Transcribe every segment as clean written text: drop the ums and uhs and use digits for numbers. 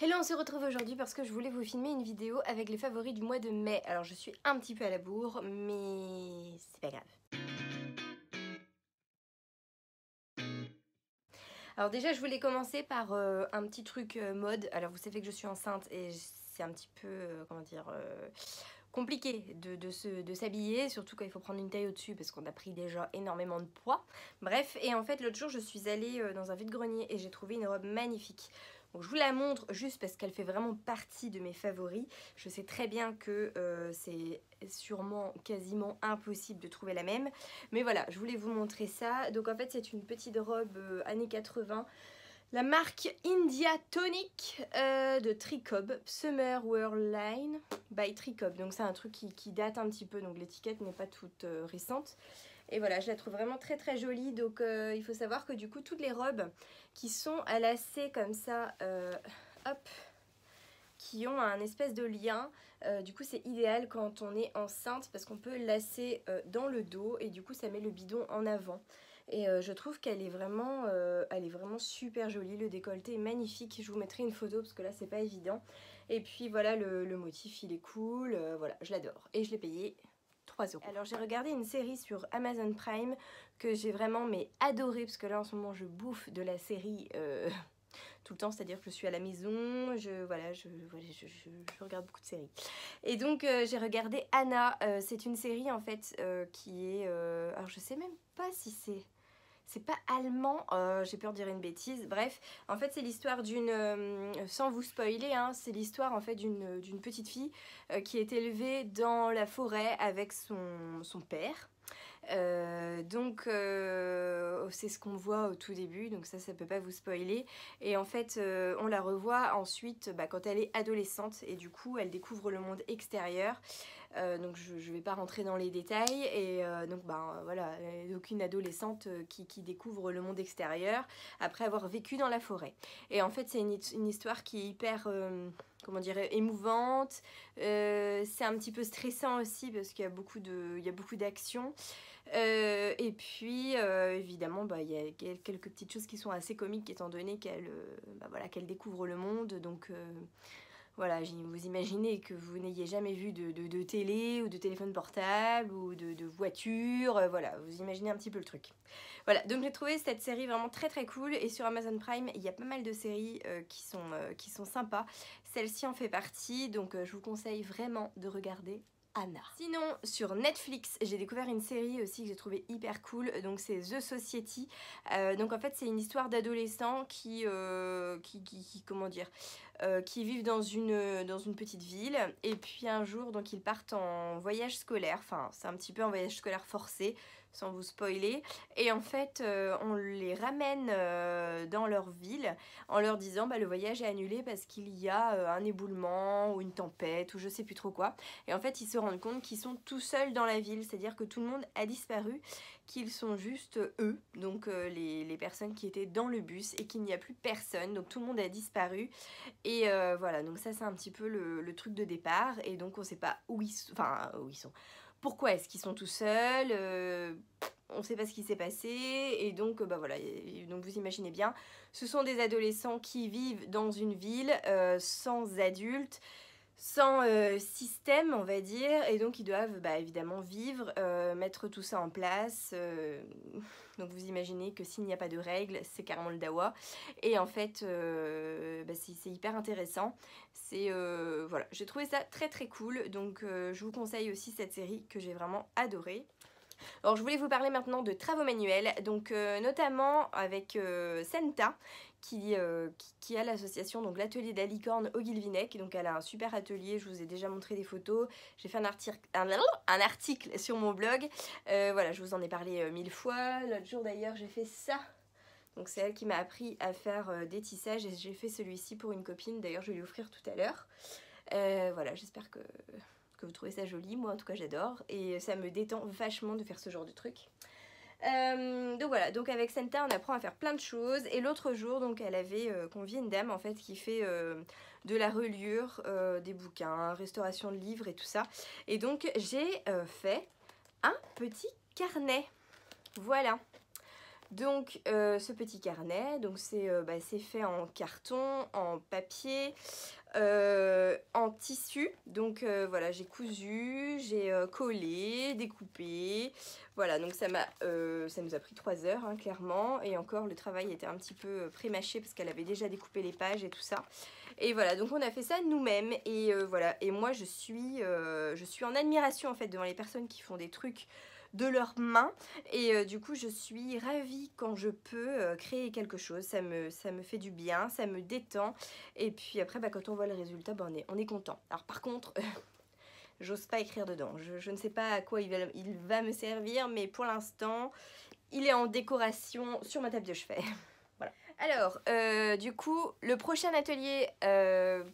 Hello, on se retrouve aujourd'hui parce que je voulais vous filmer une vidéo avec les favoris du mois de mai. Alors je suis un petit peu à la bourre, mais c'est pas grave. Alors déjà, je voulais commencer par un petit truc mode. Alors vous savez que je suis enceinte et c'est un petit peu, comment dire, compliqué de s'habiller, surtout quand il faut prendre une taille au-dessus parce qu'on a pris déjà énormément de poids. Bref, et en fait l'autre jour je suis allée dans un vide-grenier et j'ai trouvé une robe magnifique. Donc je vous la montre juste parce qu'elle fait vraiment partie de mes favoris. Je sais très bien que c'est sûrement quasiment impossible de trouver la même. Mais voilà, je voulais vous montrer ça. Donc en fait c'est une petite robe années 80. La marque India Tonic de Tricob, Summer Wear Line by Tricob. Donc c'est un truc qui date un petit peu, donc l'étiquette n'est pas toute récente. Et voilà, je la trouve vraiment très très jolie. Donc il faut savoir que du coup toutes les robes qui sont à lacets comme ça, hop, qui ont un espèce de lien, du coup c'est idéal quand on est enceinte parce qu'on peut lacer dans le dos et du coup ça met le bidon en avant. Et je trouve qu'elle est vraiment super jolie, le décolleté est magnifique, je vous mettrai une photo parce que là c'est pas évident. Et puis voilà, le motif il est cool, voilà, je l'adore et je l'ai payé 3 €. Alors j'ai regardé une série sur Amazon Prime que j'ai vraiment adoré parce que là en ce moment je bouffe de la série tout le temps, c'est-à-dire que je suis à la maison, je regarde beaucoup de séries. Et donc j'ai regardé Anna, c'est une série en fait qui est, alors je sais même pas si c'est pas allemand, j'ai peur de dire une bêtise, bref, en fait c'est l'histoire d'une, sans vous spoiler, hein, c'est l'histoire en fait d'une petite fille qui est élevée dans la forêt avec son père. C'est ce qu'on voit au tout début, donc ça peut pas vous spoiler. Et en fait on la revoit ensuite quand elle est adolescente et du coup elle découvre le monde extérieur. Donc je vais pas rentrer dans les détails et donc voilà, donc une adolescente qui découvre le monde extérieur après avoir vécu dans la forêt. Et en fait c'est une histoire qui est hyper comment dire, émouvante, c'est un petit peu stressant aussi parce qu'il y a beaucoup d'action. Et puis évidemment il y a quelques petites choses qui sont assez comiques étant donné qu'elle voilà, qu'elle découvre le monde, donc voilà, vous imaginez que vous n'ayez jamais vu de télé ou de téléphone portable ou de voiture, voilà, vous imaginez un petit peu le truc. Voilà, donc j'ai trouvé cette série vraiment très très cool et sur Amazon Prime il y a pas mal de séries qui sont sympas. Celle-ci en fait partie, donc je vous conseille vraiment de regarder Anna. Sinon sur Netflix j'ai découvert une série aussi que j'ai trouvé hyper cool, donc c'est The Society. Donc en fait c'est une histoire d'adolescents qui comment dire, qui vivent dans une petite ville et puis un jour donc ils partent en voyage scolaire, enfin c'est un petit peu un voyage scolaire forcé sans vous spoiler, et en fait on les ramène dans leur ville en leur disant le voyage est annulé parce qu'il y a un éboulement ou une tempête ou je sais plus trop quoi, et en fait ils se rendent compte qu'ils sont tout seuls dans la ville, c'est à dire que tout le monde a disparu, qu'ils sont juste eux, donc les personnes qui étaient dans le bus, et qu'il n'y a plus personne, donc tout le monde a disparu. Et voilà, donc ça c'est un petit peu le truc de départ, et donc on sait pas où ils sont, enfin où ils sont, pourquoi est-ce qu'ils sont tout seuls, on sait pas ce qui s'est passé, et donc voilà, donc vous imaginez bien, ce sont des adolescents qui vivent dans une ville sans adultes, sans système on va dire, et donc ils doivent évidemment vivre, mettre tout ça en place, donc vous imaginez que s'il n'y a pas de règles c'est carrément le dawa, et en fait c'est hyper intéressant, c'est voilà, j'ai trouvé ça très très cool, donc je vous conseille aussi cette série que j'ai vraiment adorée. Alors je voulais vous parler maintenant de travaux manuels, donc notamment avec Senta qui a l'association, donc l'atelier d'Alicorne au Guilvinec, donc elle a un super atelier, je vous ai déjà montré des photos, j'ai fait un article sur mon blog, voilà, je vous en ai parlé 1000 fois, l'autre jour d'ailleurs j'ai fait ça. Donc c'est elle qui m'a appris à faire des tissages et j'ai fait celui-ci pour une copine, d'ailleurs je vais lui offrir tout à l'heure. Voilà, j'espère que vous trouvez ça joli, moi en tout cas j'adore, et ça me détend vachement de faire ce genre de truc. Donc voilà, donc avec Senta on apprend à faire plein de choses, et l'autre jour donc elle avait convié une dame en fait qui fait de la reliure, des bouquins, restauration de livres et tout ça, et donc j'ai fait un petit carnet, voilà. Donc ce petit carnet, donc c'est fait en carton, en papier, en tissu. Donc voilà, j'ai cousu, j'ai collé, découpé. Voilà, donc ça nous a pris 3 heures, hein, clairement. Et encore, le travail était un petit peu pré-mâché parce qu'elle avait déjà découpé les pages et tout ça. Et voilà, donc on a fait ça nous-mêmes. Et voilà, et moi je suis en admiration en fait devant les personnes qui font des trucs de leurs mains. Et du coup, je suis ravie quand je peux créer quelque chose. Ça me fait du bien, ça me détend. Et puis après, quand on voit le résultat, on est content. Alors par contre, j'ose pas écrire dedans. Je ne sais pas à quoi il va me servir, mais pour l'instant, il est en décoration sur ma table de chevet. Voilà. Alors, du coup, le prochain atelier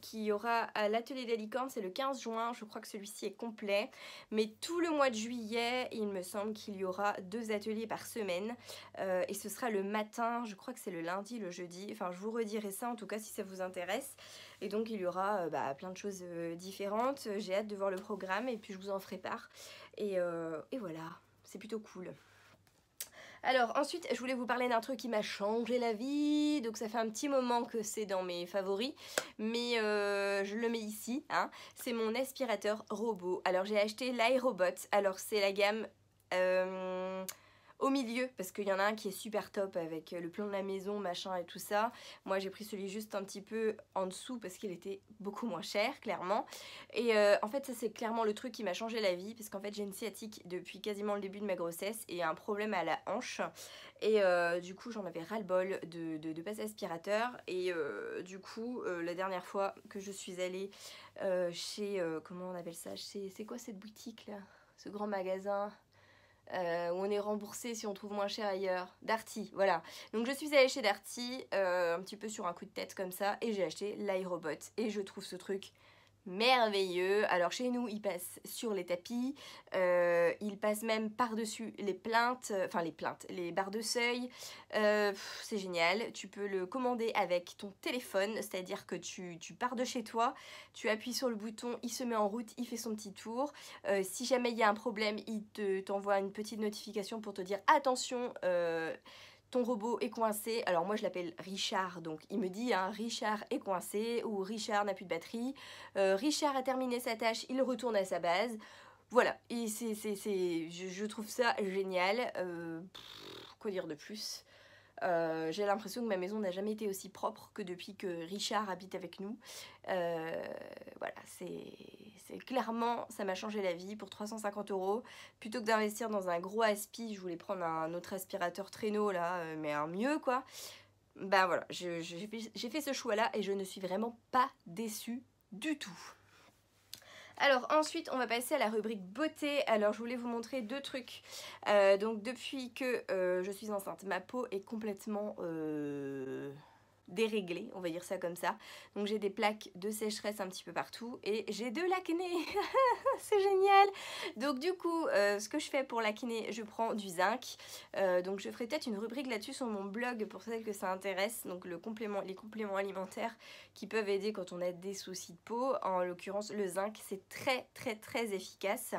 qu'il y aura à l'atelier des licornes, c'est le 15 juin. Je crois que celui-ci est complet. Mais tout le mois de juillet, il me semble qu'il y aura 2 ateliers par semaine. Et ce sera le matin, je crois que c'est le lundi, le jeudi. Enfin, je vous redirai ça en tout cas si ça vous intéresse. Et donc, il y aura plein de choses différentes. J'ai hâte de voir le programme et puis je vous en ferai part. Et voilà, c'est plutôt cool. Alors ensuite, je voulais vous parler d'un truc qui m'a changé la vie. Donc ça fait un petit moment que c'est dans mes favoris, mais je le mets ici, hein. C'est mon aspirateur robot. Alors j'ai acheté l'iRobot. Alors c'est la gamme au milieu, parce qu'il y en a un qui est super top avec le plan de la maison, machin et tout ça. Moi j'ai pris celui juste un petit peu en dessous parce qu'il était beaucoup moins cher, clairement. Et en fait ça c'est clairement le truc qui m'a changé la vie, parce qu'en fait j'ai une sciatique depuis quasiment le début de ma grossesse et un problème à la hanche. Et du coup j'en avais ras-le-bol de passer aspirateur. Et du coup la dernière fois que je suis allée chez, comment on appelle ça, c'est quoi cette boutique là, ce grand magasin où on est remboursé si on trouve moins cher ailleurs, Darty, voilà. Donc je suis allée chez Darty, un petit peu sur un coup de tête comme ça, et j'ai acheté l'iRobot. Et je trouve ce truc merveilleux. Alors chez nous, il passe sur les tapis, il passe même par-dessus les plaintes, les barres de seuil. C'est génial. Tu peux le commander avec ton téléphone, c'est-à-dire que tu pars de chez toi, tu appuies sur le bouton, il se met en route, il fait son petit tour. Si jamais il y a un problème, il t'envoie une petite notification pour te dire attention, ton robot est coincé. Alors moi je l'appelle Richard, donc il me dit hein, Richard est coincé ou Richard n'a plus de batterie. Richard a terminé sa tâche, il retourne à sa base. Voilà, et je trouve ça génial. Quoi dire de plus? J'ai l'impression que ma maison n'a jamais été aussi propre que depuis que Richard habite avec nous. Voilà, c'est clairement, ça m'a changé la vie. Pour 350 €, plutôt que d'investir dans un gros aspi, je voulais prendre un autre aspirateur traîneau là, mais un mieux quoi. Ben voilà, j'ai fait ce choix là et je ne suis vraiment pas déçue du tout. Alors ensuite on va passer à la rubrique beauté. Alors je voulais vous montrer 2 trucs. Donc depuis que je suis enceinte, ma peau est complètement déréglée, on va dire ça comme ça. Donc j'ai des plaques de sécheresse un petit peu partout et j'ai de l'acné. C'est génial. Donc du coup ce que je fais pour l'acné, je prends du zinc. Donc je ferai peut-être une rubrique là-dessus sur mon blog pour celles que ça intéresse. Donc les compléments alimentaires qui peuvent aider quand on a des soucis de peau. En l'occurrence le zinc, c'est très efficace.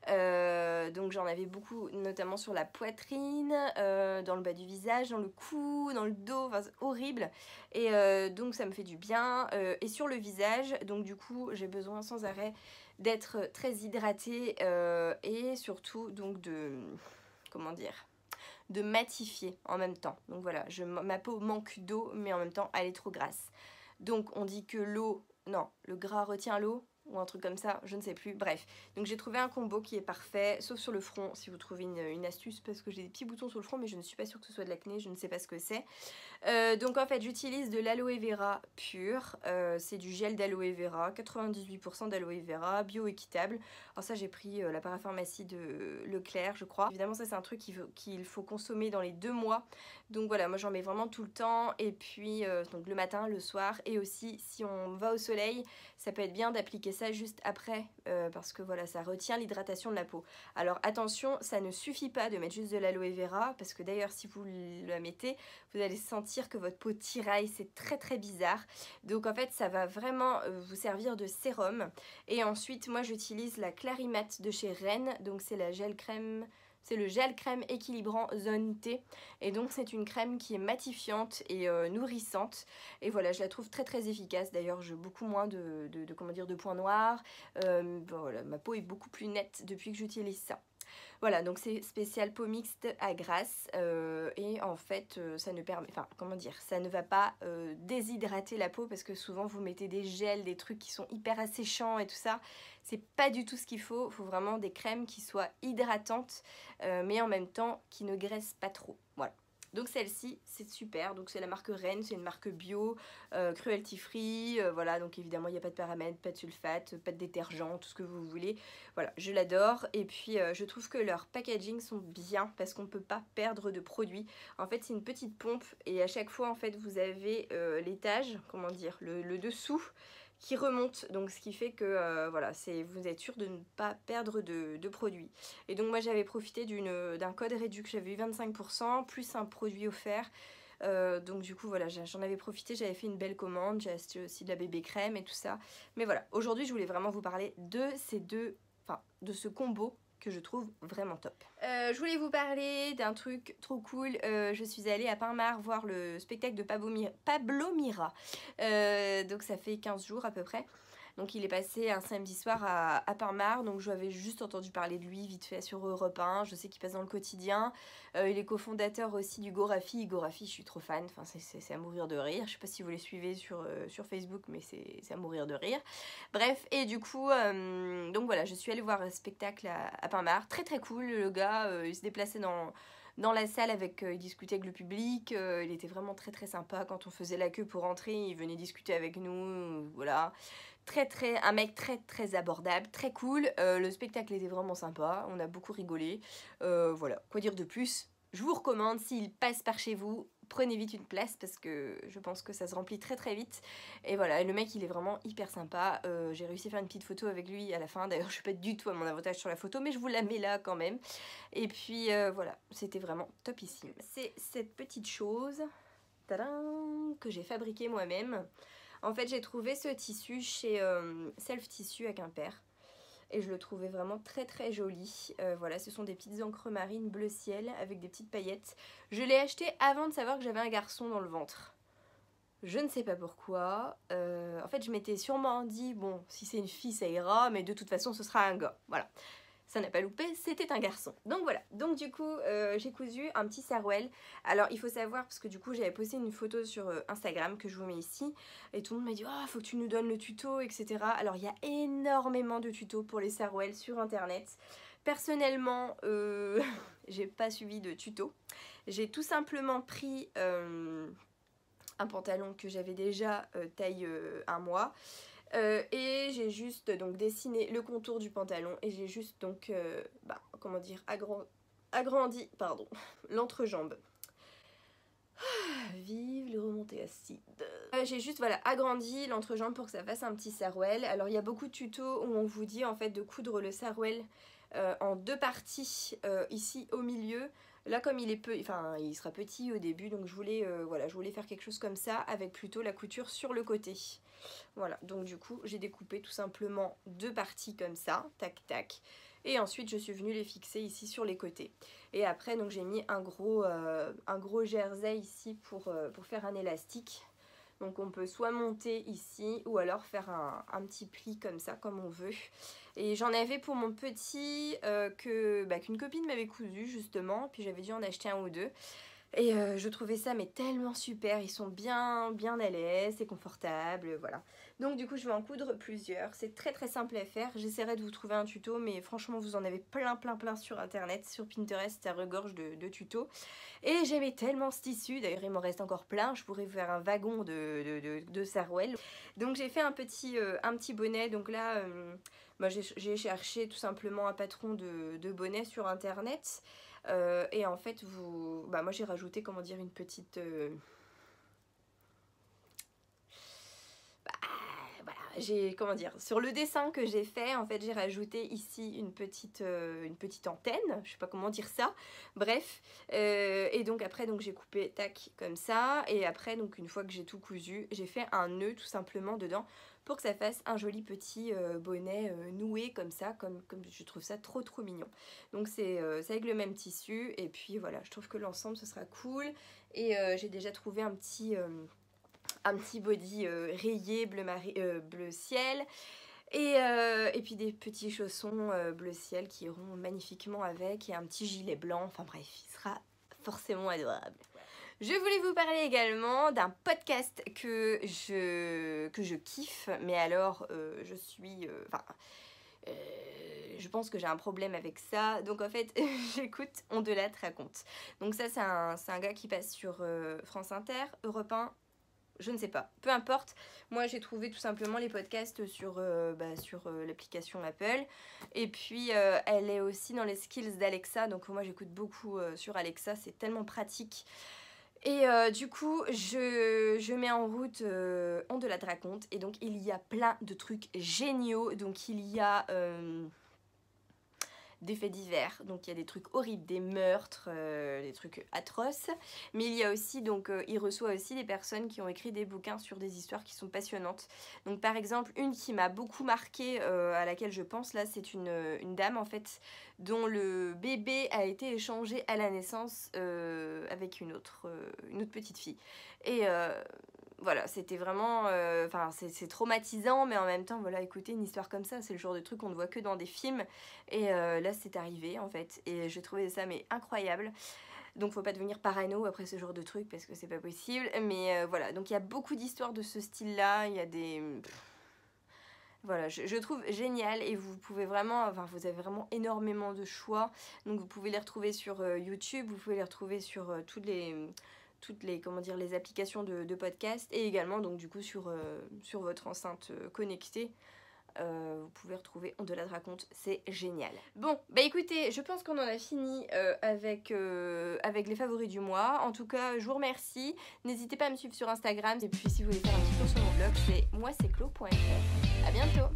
Donc j'en avais beaucoup, notamment sur la poitrine, dans le bas du visage, dans le cou, dans le dos, enfin c'est horrible. Et donc ça me fait du bien. Et sur le visage, donc du coup j'ai besoin sans arrêt d'être très hydratée et surtout donc comment dire, de matifier en même temps. Donc voilà, ma peau manque d'eau mais en même temps elle est trop grasse. Donc on dit que le gras retient l'eau ou un truc comme ça, je ne sais plus, bref. Donc j'ai trouvé un combo qui est parfait, sauf sur le front, si vous trouvez une astuce, parce que j'ai des petits boutons sur le front, mais je ne suis pas sûre que ce soit de l'acné, je ne sais pas ce que c'est. Donc en fait j'utilise de l'aloe vera pur, c'est du gel d'aloe vera, 98% d'aloe vera, bio-équitable. Alors ça j'ai pris la parapharmacie de Leclerc je crois. Évidemment ça c'est un truc qu'il faut consommer dans les 2 mois. Donc voilà, moi j'en mets vraiment tout le temps. Et puis donc le matin, le soir. Et aussi si on va au soleil, ça peut être bien d'appliquer ça juste après. Parce que voilà, ça retient l'hydratation de la peau. Alors attention, ça ne suffit pas de mettre juste de l'aloe vera. Parce que d'ailleurs si vous la mettez, vous allez sentir que votre peau tiraille. C'est très bizarre. Donc en fait ça va vraiment vous servir de sérum. Et ensuite moi j'utilise la Clarimat de chez Rennes. Donc c'est la gel crème C'est le gel crème équilibrant Zone T. Et donc c'est une crème qui est matifiante et nourrissante. Et voilà, je la trouve très très efficace. D'ailleurs, j'ai beaucoup moins comment dire, de points noirs. Voilà, ma peau est beaucoup plus nette depuis que j'utilise ça. Voilà, donc c'est spécial peau mixte à grasse et en fait ça ne permet, enfin comment dire, ça ne va pas déshydrater la peau parce que souvent vous mettez des gels, des trucs qui sont hyper asséchants et tout ça. C'est pas du tout ce qu'il faut vraiment des crèmes qui soient hydratantes mais en même temps qui ne graissent pas trop. Voilà. Donc celle-ci, c'est super, donc c'est la marque Ren, c'est une marque bio, cruelty free, voilà, donc évidemment il n'y a pas de paramètres, pas de sulfate, pas de détergent, tout ce que vous voulez. Voilà, je l'adore et puis je trouve que leurs packaging sont bien parce qu'on ne peut pas perdre de produits. En fait c'est une petite pompe et à chaque fois en fait vous avez l'étage, comment dire, le dessous qui remonte, donc ce qui fait que voilà, vous êtes sûr de ne pas perdre de produits. Et donc moi j'avais profité d'un code réduit, j'avais eu 25% plus un produit offert. Donc du coup voilà, j'en avais profité, j'avais fait une belle commande, j'ai acheté aussi de la bébé crème et tout ça. Mais voilà, aujourd'hui je voulais vraiment vous parler de de ce combo que je trouve vraiment top. Je voulais vous parler d'un truc trop cool. Je suis allée à Pinmar voir le spectacle de Pablo Mira. Donc ça fait 15 jours à peu près. Donc il est passé un samedi soir à Pinmar, donc j'avais juste entendu parler de lui vite fait sur Europe 1, je sais qu'il passe dans le quotidien. Il est cofondateur aussi du Gorafi. Gorafi, je suis trop fan, enfin, c'est à mourir de rire. Je sais pas si vous les suivez sur Facebook, mais c'est à mourir de rire. Bref, et du coup, donc voilà, je suis allée voir un spectacle à Pinmar, très très cool. Le gars, il se déplaçait dans la salle il discutait avec le public, il était vraiment très très sympa. Quand on faisait la queue pour entrer, il venait discuter avec nous, voilà. Un mec très très abordable, très cool. Le spectacle était vraiment sympa, on a beaucoup rigolé. Voilà, quoi dire de plus? Je vous recommande, s'il passe par chez vous, prenez vite une place parce que je pense que ça se remplit très très vite. Et voilà, le mec il est vraiment hyper sympa. J'ai réussi à faire une petite photo avec lui à la fin. D'ailleurs je suis pas du tout à mon avantage sur la photo, mais je vous la mets là quand même. Et puis voilà, c'était vraiment topissime. C'est cette petite chose, tadam, que j'ai fabriquée moi-même. En fait j'ai trouvé ce tissu chez Self Tissu à Quimper. Et je le trouvais vraiment très très joli. Voilà, ce sont des petites encres marines bleu ciel avec des petites paillettes. Je l'ai acheté avant de savoir que j'avais un garçon dans le ventre. Je ne sais pas pourquoi. En fait, je m'étais sûrement dit, bon, si c'est une fille, ça ira, mais de toute façon, ce sera un gars. Voilà. Ça n'a pas loupé, c'était un garçon. Donc voilà, donc du coup j'ai cousu un petit sarouel. Alors il faut savoir, parce que du coup j'avais posté une photo sur Instagram que je vous mets ici. Et tout le monde m'a dit, oh faut que tu nous donnes le tuto, etc. Alors il y a énormément de tutos pour les sarouels sur internet. Personnellement, j'ai pas suivi de tuto. J'ai tout simplement pris un pantalon que j'avais déjà taille 1 mois. Et j'ai juste donc dessiné le contour du pantalon et j'ai juste donc comment dire, agrandi pardon l'entrejambe. Vive les remontées acides. J'ai juste voilà agrandi l'entrejambe pour que ça fasse un petit sarouel. Alors il y a beaucoup de tutos où on vous dit en fait de coudre le sarouel en 2 parties ici au milieu. Là comme il est il sera petit au début, donc je voulais faire quelque chose comme ça avec plutôt la couture sur le côté. Voilà, donc du coup j'ai découpé tout simplement 2 parties comme ça, tac tac. Et ensuite je suis venue les fixer ici sur les côtés. Et après donc j'ai mis un gros jersey ici pour faire un élastique. Donc on peut soit monter ici ou alors faire un petit pli comme ça, comme on veut. Et j'en avais pour mon petit qu'une copine m'avait cousu justement. Puis j'avais dû en acheter 1 ou 2. Et je trouvais ça mais tellement super, ils sont bien à l'aise, c'est confortable, voilà. Donc du coup je vais en coudre plusieurs, c'est très très simple à faire, j'essaierai de vous trouver un tuto mais franchement vous en avez plein sur internet, sur Pinterest ça regorge de tutos. Et j'aimais tellement ce tissu, d'ailleurs il m'en reste encore plein, je pourrais vous faire un wagon de sarouel. Donc j'ai fait un petit bonnet, donc là j'ai cherché tout simplement un patron de bonnet sur internet. Et en fait moi j'ai rajouté comment dire une petite j'ai, comment dire, sur le dessin que j'ai fait, en fait j'ai rajouté ici une petite antenne, je sais pas comment dire ça, bref, et donc après donc j'ai coupé tac comme ça, et après donc une fois que j'ai tout cousu, j'ai fait un nœud tout simplement dedans pour que ça fasse un joli petit bonnet noué comme ça, comme je trouve ça trop mignon. Donc c'est avec le même tissu, et puis voilà, je trouve que l'ensemble ce sera cool, et j'ai déjà trouvé un petit body rayé bleu ciel, et puis des petits chaussons bleu ciel qui iront magnifiquement avec, et un petit gilet blanc, enfin bref, il sera forcément adorable. Je voulais vous parler également d'un podcast que je kiffe, mais alors je pense que j'ai un problème avec ça, donc en fait j'écoute On de la raconte. Donc ça c'est un gars qui passe sur France Inter, Europe 1, je ne sais pas, peu importe. Moi j'ai trouvé tout simplement les podcasts sur l'application Apple, et puis elle est aussi dans les skills d'Alexa, donc moi j'écoute beaucoup sur Alexa, c'est tellement pratique. Et du coup je mets en route On de la raconte, et donc il y a plein de trucs géniaux. Donc il y a des faits divers, donc il y a des trucs horribles, des meurtres, des trucs atroces, mais il y a aussi, donc il reçoit aussi des personnes qui ont écrit des bouquins sur des histoires qui sont passionnantes. Donc par exemple, une qui m'a beaucoup marquée, à laquelle je pense là, c'est une dame en fait, dont le bébé a été échangé à la naissance avec une autre petite fille. Et voilà, c'était vraiment, c'est traumatisant, mais en même temps, voilà, écoutez, une histoire comme ça, c'est le genre de truc qu'on ne voit que dans des films, et là c'est arrivé en fait, et j'ai trouvé ça mais incroyable. Donc faut pas devenir parano après ce genre de truc, parce que c'est pas possible, mais voilà, donc il y a beaucoup d'histoires de ce style-là, il y a des... Voilà, je trouve génial, et vous pouvez vraiment, vous avez vraiment énormément de choix, donc vous pouvez les retrouver sur YouTube, vous pouvez les retrouver sur toutes les comment dire, les applications de podcast, et également donc du coup sur votre enceinte connectée. Vous pouvez retrouver On de la raconte, c'est génial. Bon, bah écoutez, je pense qu'on en a fini avec les favoris du mois. En tout cas, je vous remercie. N'hésitez pas à me suivre sur Instagram, et puis si vous voulez faire un petit tour sur mon blog, c'est moiceclo.fr. À bientôt.